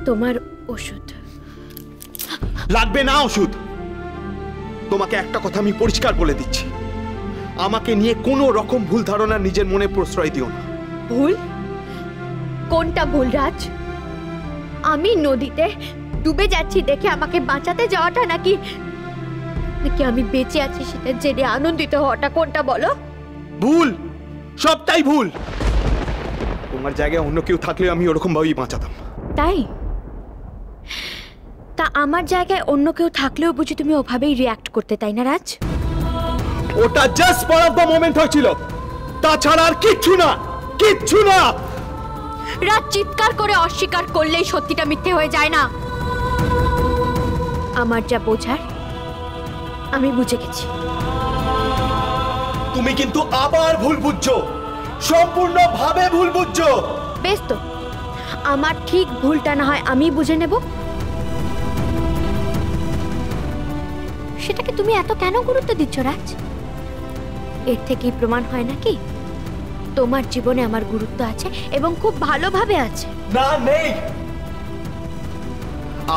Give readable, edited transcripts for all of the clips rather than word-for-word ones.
তোমার ওষুধ। লাগবে না ওষুধ। তোমাকে একটা কথা আমি পরিষ্কার বলে দিচ্ছি, আমাকে নিয়ে কোনো রকম ভুল ধারণা নিজের মনে প্রশ্রয় দিও না। ভুল? কোনটা ভুল রাজ? আমি নদীতে ডুবে যাচ্ছি দেখে আমাকে বাঁচাতে যাওয়াটা, নাকি নাকি আমি বেঁচে আছি সেটা জেনে আনন্দিত হওয়াটা, কোনটা বলো? ভুল, সবটাই ভুল। তোমার জায়গায় অন্য কেউ থাকলে আমি ওরকম ভাবেই বাঁচাতাম। তাই? তা আমার জায়গায় অন্য কেউ থাকলেও বুঝি তুমি ওভাবেই রিঅ্যাক্ট করতে, তাই না রাজ? ওটা just spot of the moment হয়েছিল, তাছাড়া আর কিচ্ছু না, কিচ্ছু না। রাজ চিৎকার করে অস্বীকার করলেই সত্যিটা মিথ্যে হয়ে যায় না। আমার যা বোঝার আমি বুঝে গেছি। তুমি কিন্তু আবার ভুল বুঝছো, সম্পূর্ণভাবে ভুল বুঝছো। বেশ তো, আমার ঠিক ভুলটা না হয় আমি বুঝে নেব। সেটাকে তুমি এত কেন গুরুত্ব দিচ্ছ রাজ? এর থেকেই প্রমাণ হয় নাকি তোমার জীবনে আমার গুরুত্ব আছে, এবং খুব ভালোভাবে আছে। না, নেই।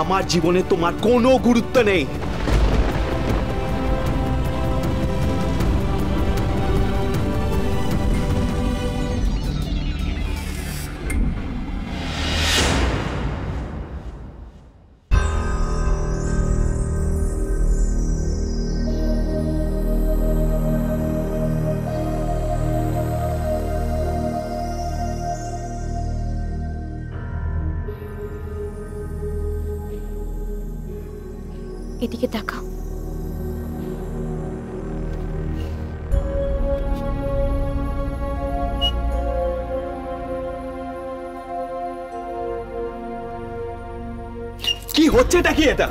আমার জীবনে তোমার কোনো গুরুত্ব নেই। এদিকে তাকাও। কি হচ্ছেটা কি এটা?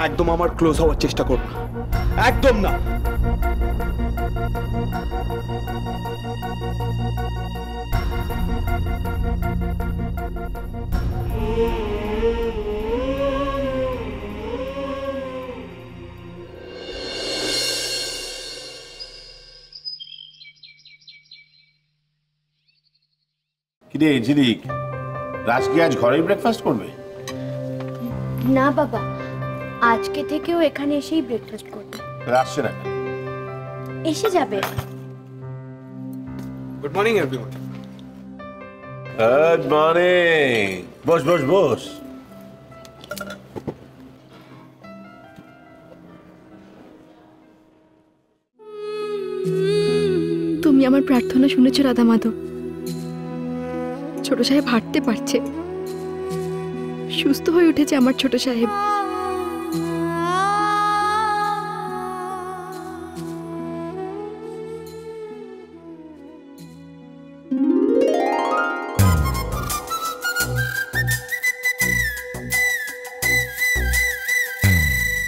একদম আমার ক্লোজ হওয়ার চেষ্টা করো না, একদম না। কিরে ঝিলিক, রাজ কি আজ ঘরেই ব্রেকফাস্ট করবে? না বাবা, আজকে থেকেও এখানে এসেই ব্রেকফাস্ট করবে। আসছে না? এসে যাবে। Good morning everyone. Good morning. Boss boss boss. তুমি আমার প্রার্থনা শুনেছো রাধা মাধব? ছোট সাহেব হাঁটতে পারছে, সুস্থ হয়ে উঠেছে আমার ছোট সাহেব।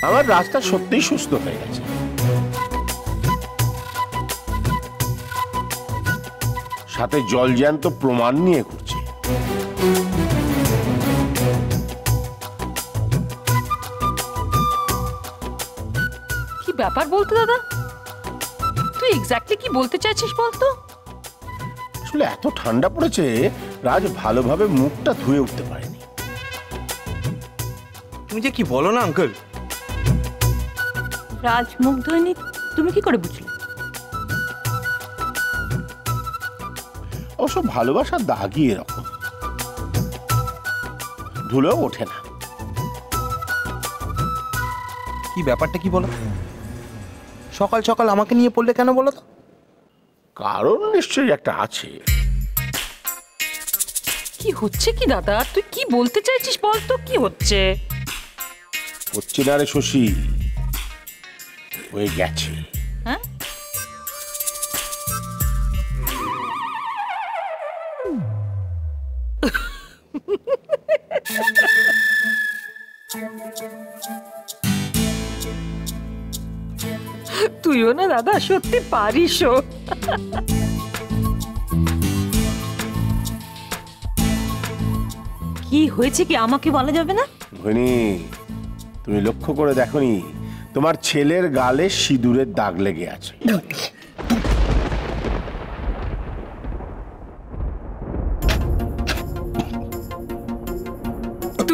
আমার রাস্তা সত্যিই সুস্থ হয়ে গেছে। সাথে জলজ্যান্ত প্রমাণ নিয়ে করছে। কি ব্যাপার বলতো দাদা? তুই এক্স্যাক্টলি কি বলতে চাইছিস বলতো? আসলে এত ঠান্ডা পড়েছে, রাজ ভালোভাবে মুখটা ধুয়ে উঠতে পারেনি। তুমি যে কি বলো না আঙ্কেল। রাজ মুখ ধোয়নি তুমি কি করে বুঝলে? অবশ্য ভালোবাসার দাগই এরকম, ধুলেও ওঠে না। কি ব্যাপারটা কি বলো? সকাল সকাল আমাকে নিয়ে পড়লে কেন বলো তো? কারণ নিশ্চয়ই একটা আছে। কি হচ্ছে কি দাদা? তুই কি বলতে চাইছিস বলতো? কি হচ্ছে? হচ্ছে না রে শশী, হয়ে গেছে। হ্যাঁ? তুইও না দাদা সত্যি পারিসও। কি হয়েছে কি আমাকে বলা যাবে না? ভনি, তুমি লক্ষ্য করে দেখোনি তোমার ছেলের গালে সিঁদুরের দাগ লেগে আছে?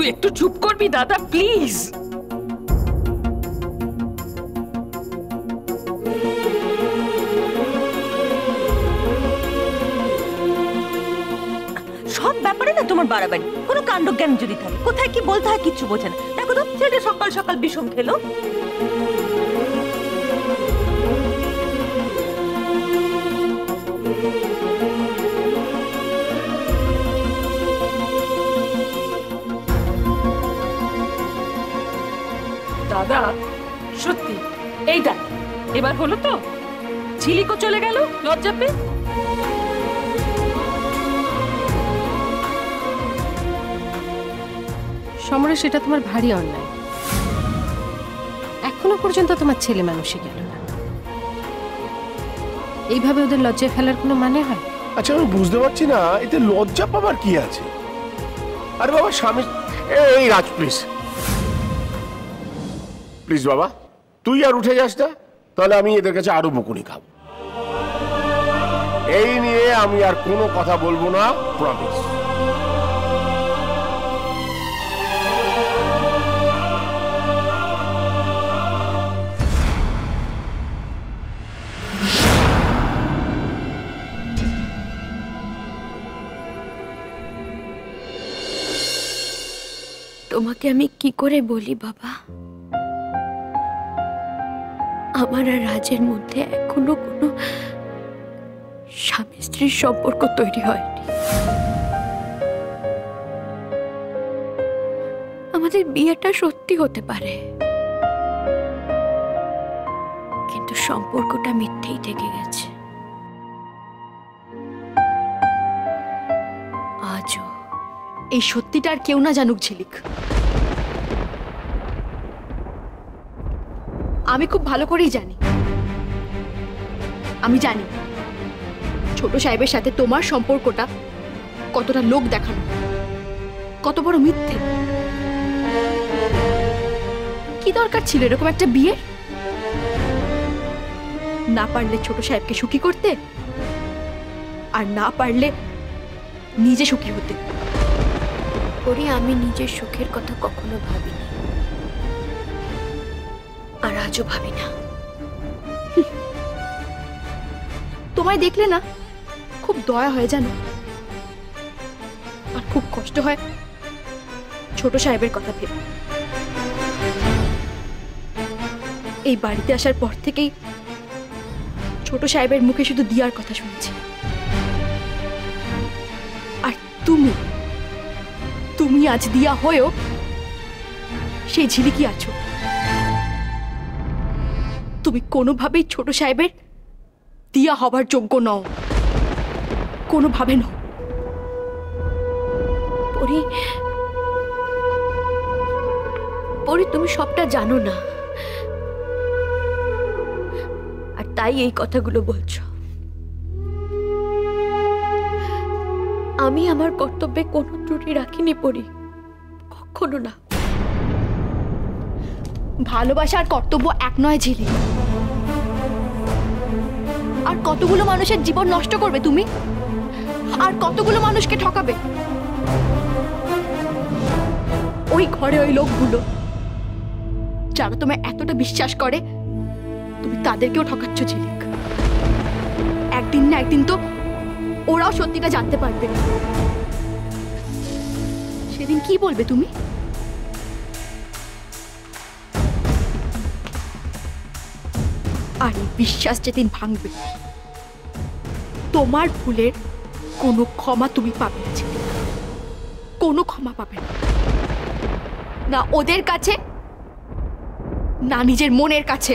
তুই একটু চুপ করবি দাদা, প্লিজ। সব ব্যাপারে না তোমার বাড়াবাড়ি, কোনো কাণ্ডজ্ঞান যদি থাকে, কোথায় কি বলতে হয় কিচ্ছু বোঝে না। দেখো তো ছেলেটা সকাল সকাল বিষম খেলো। দাদা সত্যি, এই দেখ এবার হলো তো, ঝিলিকও চলে গেল লজ্জা পেয়ে। সমরে সেটা তোমার ভারী অন্যায়। এখনো পর্যন্ত তোমার ছেলে মানুষই গেল না। এইভাবে ওদের লজ্জায় ফেলার কোনো মানে হয়? আচ্ছা আমি বুঝতে পারছি না এতে লজ্জা পাবার কি আছে। আরে বাবা স্বামী, এই রাজ প্লিজ প্লিজ বাবা তুই আর উঠে যাস না, তাহলে আমি এদের কাছে আরো বকুনি খাবো। এই নিয়ে আমি আর কোনো কথা বলবো না, প্রমিস। তোমাকে আমি কি করে বলি বাবা, আমার আর রাজের মধ্যে এখনো কোনো স্বামী স্ত্রীর সম্পর্ক তৈরি হয়নি। আমাদের বিয়েটা সত্যি হতে পারে, কিন্তু সম্পর্কটা মিথ্যেই থেকে গেছে আজও। এই সত্যিটা আর কেউ না জানুক ঝিলিক। আমি খুব ভালো করেই জানি। আমি জানি ছোট সাহেবের সাথে তোমার সম্পর্কটা কতটা লোক দেখানো, কত বড় মিথ্যে। কি দরকার ছিল এরকম একটা বিয়ে? না পারলে ছোট সাহেবকে সুখী করতে, আর না পারলে নিজে সুখী হতে। করি আমি নিজের সুখের কথা কখনো ভাবিনি, আর আজও ভাবি না। তোমায় দেখলে না খুব দয়া হয় জানো, আর খুব কষ্ট হয় ছোট সাহেবের কথা ভেবে। এই বাড়িতে আসার পর থেকেই ছোট সাহেবের মুখে শুধু দিয়ার কথা শুনেছি। আর তুমি আজ দিয়া হয়েও সেই ঝিলিকি আছো। তুমি কোনোভাবেই ছোট সাহেবের দিয়া হবার যোগ্য নও, কোনোভাবে নও। পরি, পরি তুমি সবটা জানো না, আর তাই এই কথাগুলো বলছো। আমি আমার কর্তব্যে কোনো ত্রুটি রাখিনি পরি, কখনো না। ভালোবাসা আর কর্তব্য এক নয় ঝিলি। আর কতগুলো মানুষের জীবন নষ্ট করবে তুমি, আর কতগুলো মানুষকে ঠকাবে। ওই ঘরে ওই লোকগুলো যারা তোমায় এতটা বিশ্বাস করে, তুমি তাদেরকেও ঠকাচ্ছ ঝিলিক। একদিন না একদিন তো ওরাও সত্যিটা জানতে পারবে। সেদিন কি বলবে তুমি? আর এই বিশ্বাস যেদিন ভাঙবে, তোমার ভুলের কোনো ক্ষমা তুমি পাবে না ঝিলিক। কোনো ক্ষমা পাবে না, না ওদের কাছে, না নিজের মনের কাছে।